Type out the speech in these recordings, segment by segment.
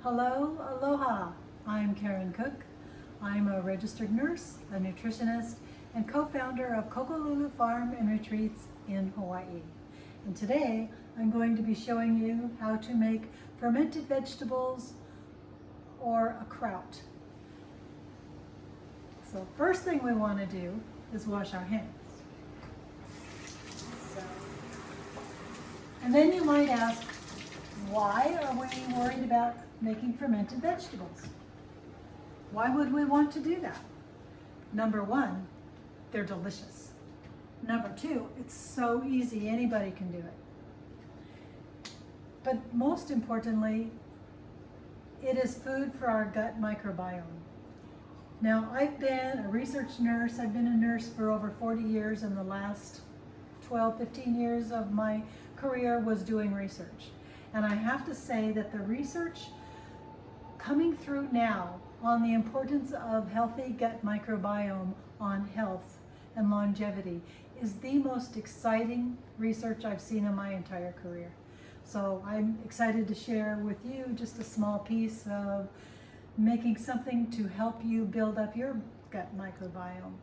Hello, aloha. I'm Karin Cooke. I'm a registered nurse, a nutritionist, and co-founder of Kokolulu Farm and Retreats in Hawaii. And today I'm going to be showing you how to make fermented vegetables or a kraut. So first thing we want to do is wash our hands. And then you might ask, why are we worried about making fermented vegetables? Why would we want to do that? Number one, they're delicious. Number two, it's so easy, anybody can do it. But most importantly, it is food for our gut microbiome. Now, I've been a research nurse. I've been a nurse for over 40 years, and the last 12, 15 years of my career was doing research. And I have to say that the research coming through now on the importance of healthy gut microbiome on health and longevity is the most exciting research I've seen in my entire career. So I'm excited to share with you just a small piece of making something to help you build up your gut microbiome.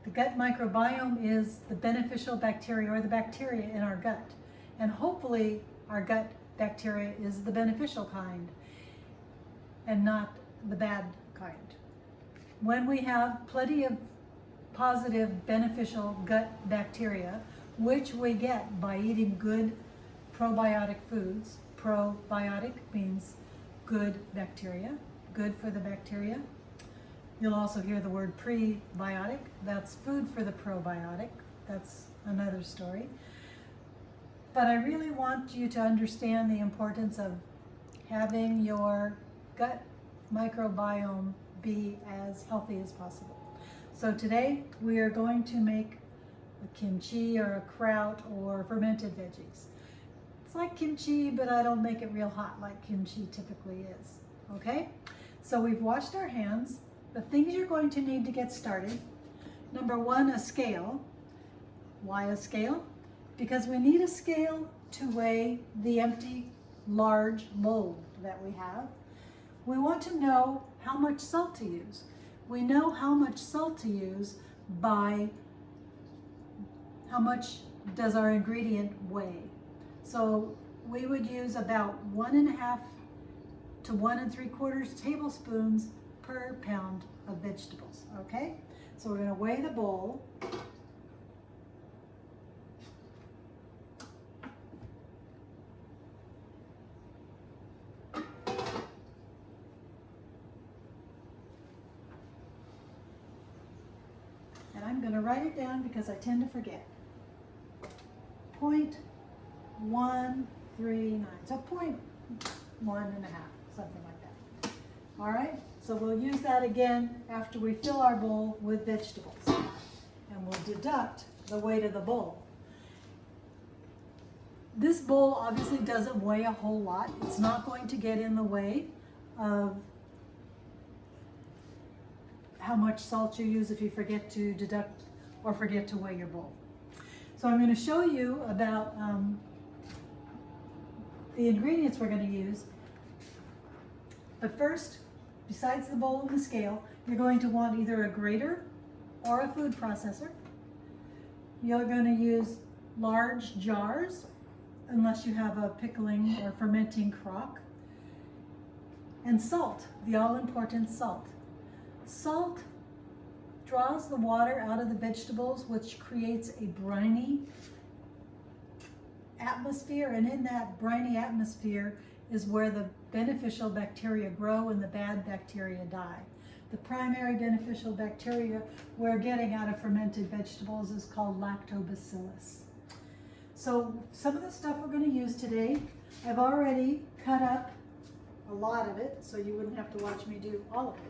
The gut microbiome is the beneficial bacteria, or the bacteria in our gut. And hopefully our gut bacteria is the beneficial kind and not the bad kind. When we have plenty of positive beneficial gut bacteria, which we get by eating good probiotic foods. Probiotic means good bacteria, good for the bacteria. You'll also hear the word prebiotic. That's food for the probiotic. That's another story. But I really want you to understand the importance of having your gut microbiome be as healthy as possible. So today we are going to make a kimchi or a kraut or fermented veggies. It's like kimchi, but I don't make it real hot like kimchi typically is. Okay? So we've washed our hands. The things you're going to need to get started. Number one, a scale. Why a scale? Because we need a scale to weigh the empty, large bowl that we have. We want to know how much salt to use. We know how much salt to use by how much does our ingredient weigh. So we would use about 1.5 to 1 3/4 tablespoons per pound of vegetables, okay? So we're gonna weigh the bowl. And I'm gonna write it down because I tend to forget. 0.139, so 0.1.5, something like that. All right, so we'll use that again after we fill our bowl with vegetables. And we'll deduct the weight of the bowl. This bowl obviously doesn't weigh a whole lot. It's not going to get in the way of how much salt you use if you forget to deduct or forget to weigh your bowl. So I'm going to show you about the ingredients we're going to use. But first, besides the bowl and the scale, you're going to want either a grater or a food processor. You're going to use large jars, unless you have a pickling or fermenting crock. And salt, the all-important salt. Salt draws the water out of the vegetables, which creates a briny atmosphere, and in that briny atmosphere is where the beneficial bacteria grow and the bad bacteria die. The primary beneficial bacteria we're getting out of fermented vegetables is called lactobacillus. So some of the stuff we're going to use today, I've already cut up a lot of it, so you wouldn't have to watch me do all of it.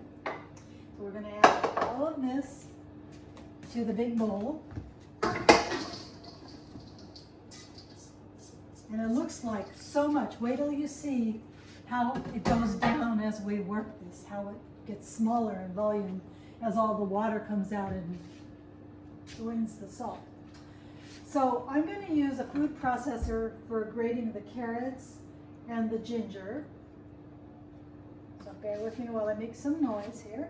So we're going to add all of this to the big bowl. And it looks like so much. Wait till you see how it goes down as we work this, how it gets smaller in volume as all the water comes out and joins the salt. So I'm going to use a food processor for grating the carrots and the ginger. So bear with me while I make some noise here.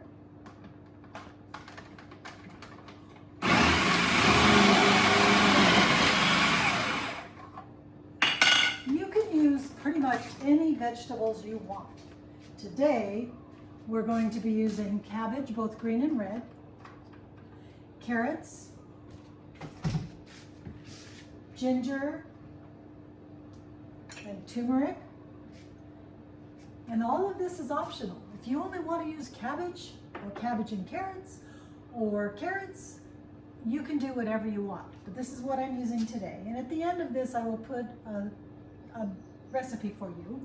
You can use pretty much any vegetables you want. Today, we're going to be using cabbage, both green and red, carrots, ginger, and turmeric. And all of this is optional. If you only want to use cabbage or cabbage and carrots or carrots, you can do whatever you want. But this is what I'm using today. And at the end of this, I will put a recipe for you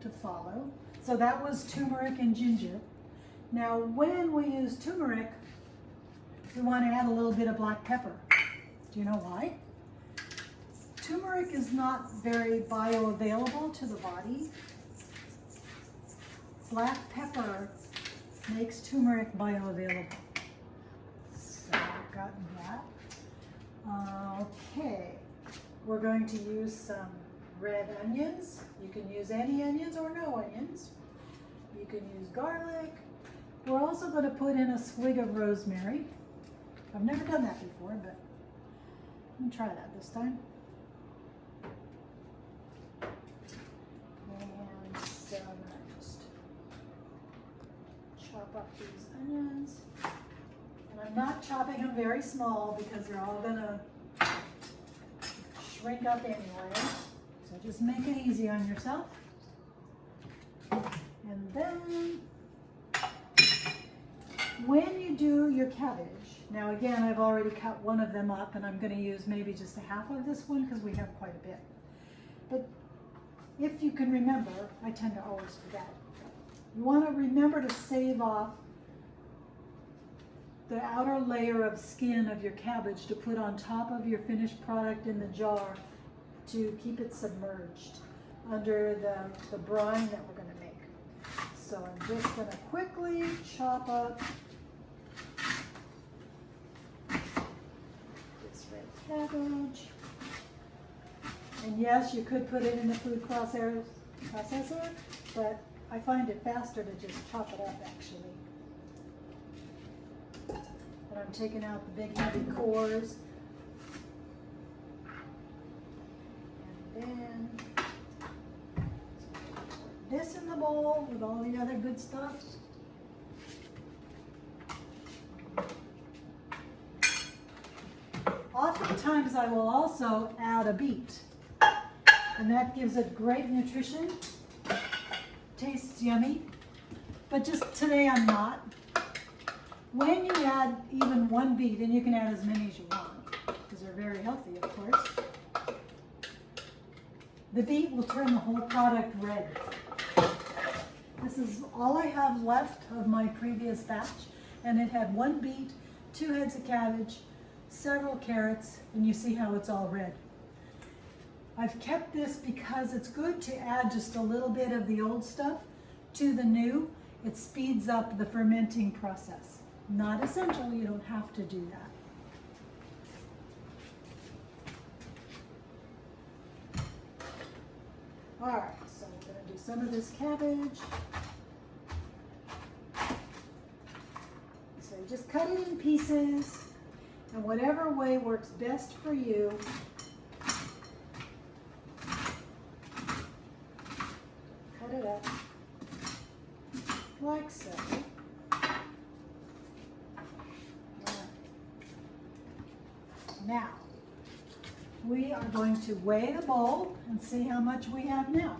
to follow. So that was turmeric and ginger. Now, when we use turmeric, we want to add a little bit of black pepper. Do you know why? Turmeric is not very bioavailable to the body. Black pepper makes turmeric bioavailable. So I've gotten that. Okay, we're going to use some red onions. You can use any onions or no onions. You can use garlic. We're also going to put in a swig of rosemary. I've never done that before, but I'm going to try that this time. And so I'm going to just chop up these onions. And I'm not chopping them very small because they're all going to shrink up anyway. So just make it easy on yourself. And then when you do your cabbage, now again, I've already cut one of them up and I'm going to use maybe just a half of this one because we have quite a bit. But if you can remember, I tend to always forget. You want to remember to save off the outer layer of skin of your cabbage to put on top of your finished product in the jar to keep it submerged under the brine that we're going to make. So I'm just going to quickly chop up this red cabbage. And yes, you could put it in the food processor, but I find it faster to just chop it up actually. And I'm taking out the big heavy cores. And then put this in the bowl with all the other good stuff. Oftentimes I will also add a beet. And that gives it great nutrition. Tastes yummy. But just today I'm not. When you add even one beet, and you can add as many as you want, because they're very healthy, of course, the beet will turn the whole product red. This is all I have left of my previous batch, and it had one beet, 2 heads of cabbage, several carrots, and you see how it's all red. I've kept this because it's good to add just a little bit of the old stuff to the new. It speeds up the fermenting process. Not essential, you don't have to do that. All right, so we're going to do some of this cabbage. So just cut it in pieces, and whatever way works best for you. Cut it up like so. Now, we are going to weigh the bowl and see how much we have now.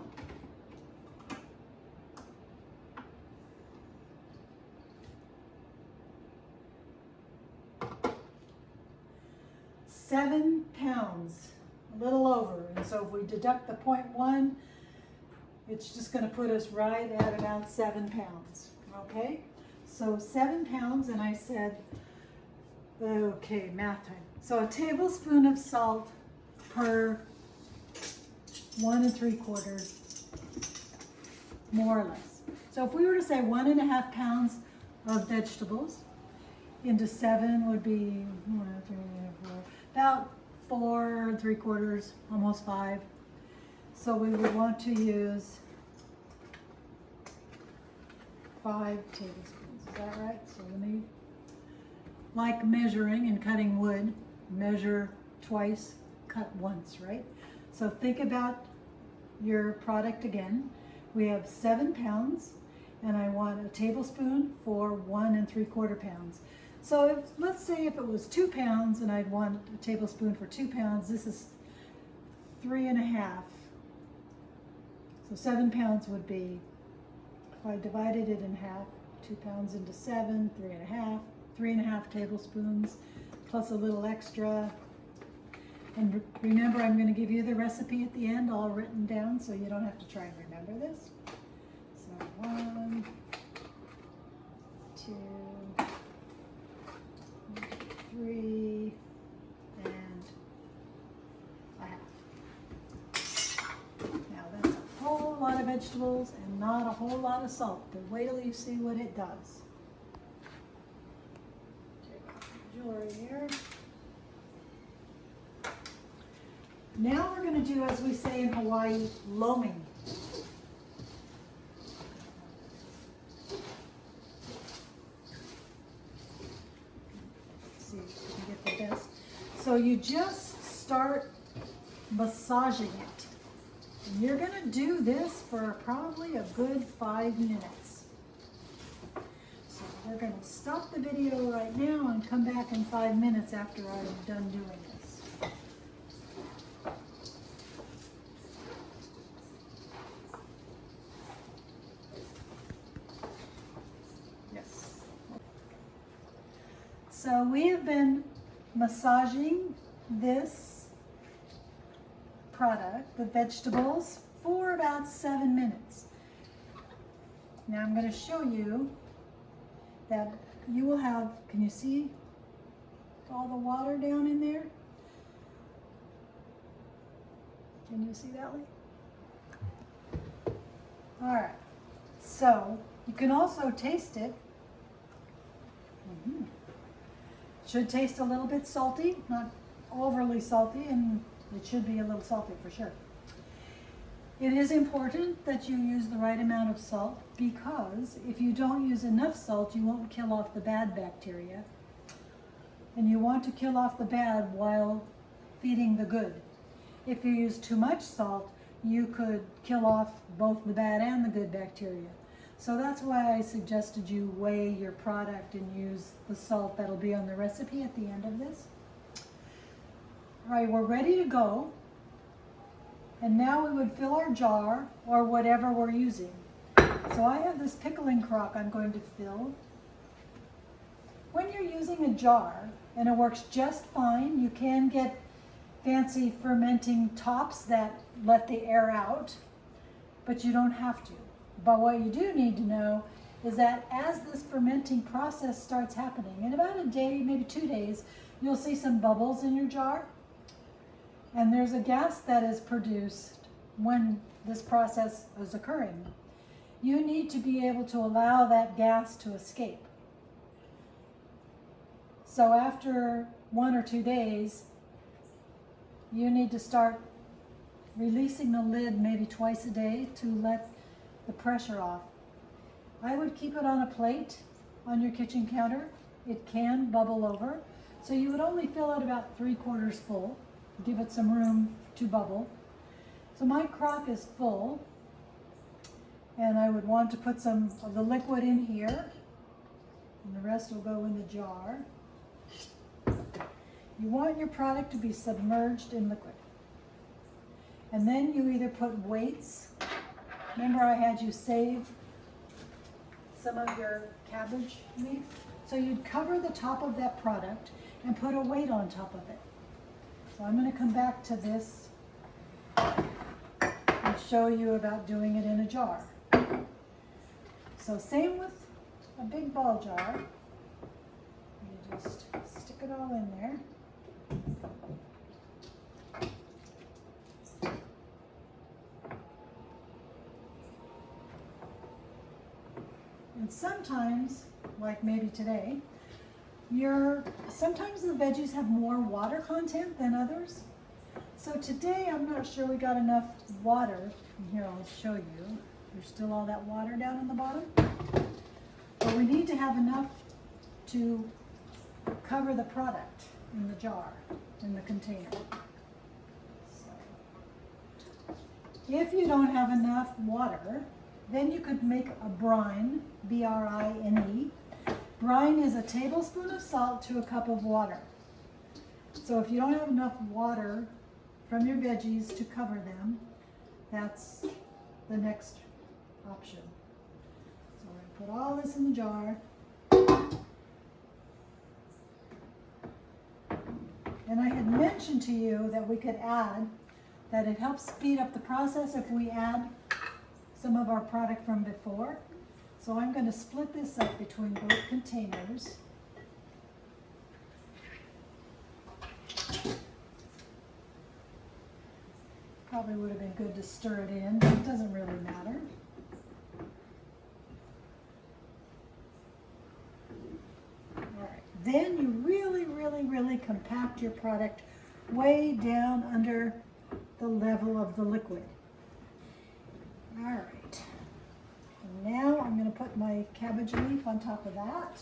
£7, a little over. And so if we deduct the 0.1, it's just going to put us right at about 7 pounds. Okay? So 7 pounds, and I said, okay, math time. So a tablespoon of salt per 1 3/4, more or less. So if we were to say 1.5 pounds of vegetables into 7 would be 1, 3, 4, about 4 3/4, almost 5. So we would want to use 5 tablespoons. Is that right? So let me, like measuring and cutting wood, measure twice, cut once, right? So think about your product again. We have 7 pounds, and I want a tablespoon for 1 3/4 pounds. So if, let's say if it was 2 pounds and I'd want a tablespoon for 2 pounds, this is 3.5. So 7 pounds would be, if I divided it in half, 2 pounds into 7, 3.5, 3.5 tablespoons, plus a little extra. And remember, I'm going to give you the recipe at the end, all written down, so you don't have to try and remember this. So 1, 2, 3, and a half. Now that's a whole lot of vegetables and not a whole lot of salt, but wait till you see what it does. Take off the jewelry here. Now we're going to do, as we say in Hawaii, loaming. Let's see if we can get the best. So you just start massaging it. And you're going to do this for probably a good 5 minutes. So we're going to stop the video right now and come back in 5 minutes after I'm done doing this. So we have been massaging this product, the vegetables, for about 7 minutes. Now I'm going to show you that you will have, can you see all the water down in there? Can you see that, Lee? All right, so you can also taste it. Should taste a little bit salty, not overly salty, and it should be a little salty for sure. It is important that you use the right amount of salt, because if you don't use enough salt, you won't kill off the bad bacteria. And you want to kill off the bad while feeding the good. If you use too much salt, you could kill off both the bad and the good bacteria. So that's why I suggested you weigh your product and use the salt that'll be on the recipe at the end of this. All right, we're ready to go. And now we would fill our jar or whatever we're using. So I have this pickling crock I'm going to fill. When you're using a jar, and it works just fine, you can get fancy fermenting tops that let the air out, but you don't have to. But what you do need to know is that as this fermenting process starts happening, in about a day, maybe 2 days, you'll see some bubbles in your jar. And there's a gas that is produced when this process is occurring. You need to be able to allow that gas to escape. So after 1 or 2 days, you need to start releasing the lid maybe twice a day to let the pressure off. I would keep it on a plate on your kitchen counter. It can bubble over. So you would only fill it about 3/4 full. Give it some room to bubble. So my crock is full, and I would want to put some of the liquid in here, and the rest will go in the jar. You want your product to be submerged in liquid. And then you either put weights. Remember I had you save some of your cabbage leaf? So you'd cover the top of that product and put a weight on top of it. So I'm going to come back to this and show you about doing it in a jar. So same with a big ball jar. You just stick it all in there. And sometimes, like maybe today, sometimes the veggies have more water content than others. So today I'm not sure we got enough water. And here, I'll show you. There's still all that water down in the bottom. we need to have enough to cover the product in the jar, in the container. So, if you don't have enough water, then you could make a brine, B-R-I-N-E. Brine is a tablespoon of salt to a cup of water. So if you don't have enough water from your veggies to cover them, that's the next option. So we're going to put all this in the jar. And I had mentioned to you that we could add, that it helps speed up the process if we add some of our product from before. So I'm going to split this up between both containers. Probably would have been good to stir it in, but it doesn't really matter. All right. Then you really compact your product way down under the level of the liquid. All right. And now I'm going to put my cabbage leaf on top of that.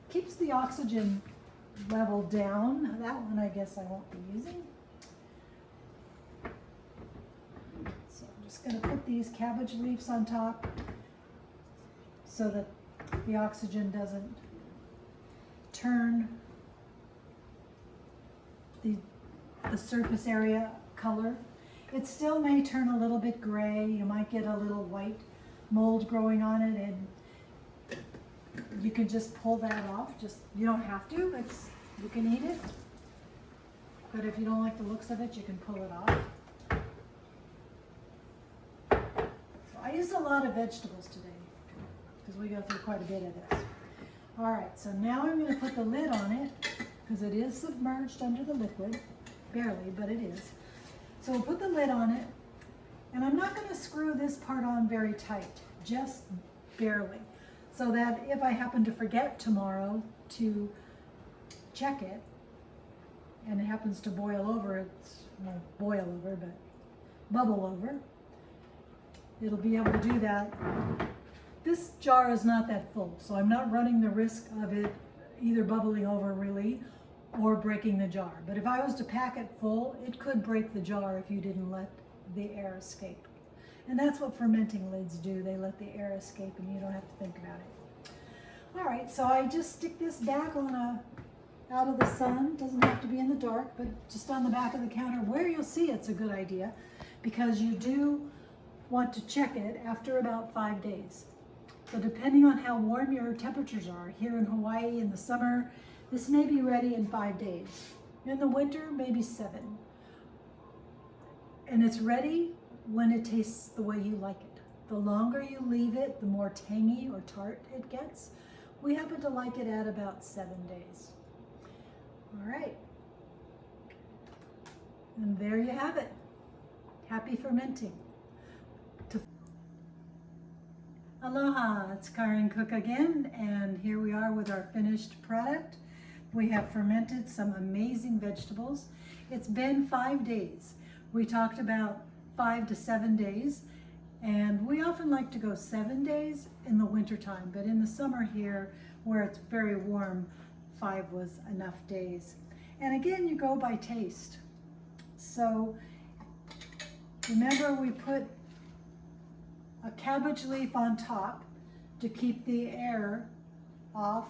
Keeps the oxygen level down. That one I guess I won't be using. So I'm just going to put these cabbage leaves on top so that the oxygen doesn't turn the surface area color. It still may turn a little bit gray. You might get a little white mold growing on it, and you can just pull that off. You don't have to. You can eat it. But if you don't like the looks of it, you can pull it off. So I used a lot of vegetables today because we go through quite a bit of this. All right, so now I'm going to put the lid on it because it is submerged under the liquid. Barely, but it is. So we'll put the lid on it, and I'm not going to screw this part on very tight, just barely, so that if I happen to forget tomorrow to check it, and it happens to boil over, it won't boil over, but bubble over, it'll be able to do that. This jar is not that full, so I'm not running the risk of it either bubbling over really or breaking the jar. But if I was to pack it full, it could break the jar if you didn't let the air escape. And that's what fermenting lids do. They let the air escape and you don't have to think about it. All right, so I just stick this back on out of the sun. Doesn't have to be in the dark, but just on the back of the counter where you'll see it's a good idea, because you do want to check it after about 5 days. So depending on how warm your temperatures are, here in Hawaii in the summer, this may be ready in 5 days. In the winter, maybe 7. And it's ready when it tastes the way you like it. The longer you leave it, the more tangy or tart it gets. We happen to like it at about 7 days. All right. And there you have it. Happy fermenting. Aloha, it's Karin Cooke again, and here we are with our finished product. We have fermented some amazing vegetables. It's been 5 days. We talked about 5 to 7 days, and we often like to go 7 days in the wintertime, but in the summer here, where it's very warm, 5 was enough days. And again, you go by taste. So remember, we put a cabbage leaf on top to keep the air off.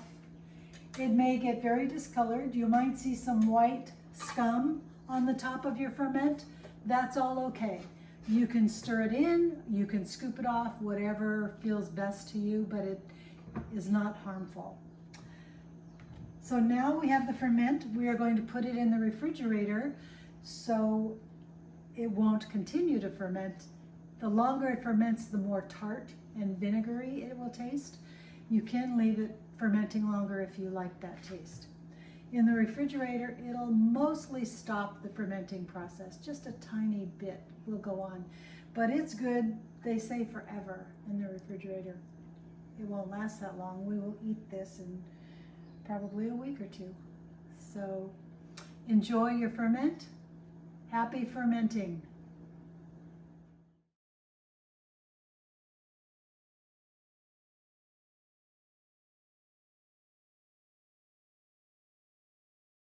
It may get very discolored. You might see some white scum on the top of your ferment. That's all okay. You can stir it in, you can scoop it off, whatever feels best to you, but it is not harmful. So now we have the ferment. We are going to put it in the refrigerator so it won't continue to ferment. The longer it ferments, the more tart and vinegary it will taste. You can leave it fermenting longer if you like that taste. In the refrigerator, it'll mostly stop the fermenting process. Just a tiny bit will go on, but it's good. They say forever in the refrigerator. It won't last that long. We will eat this in probably a week or 2. So enjoy your ferment. Happy fermenting.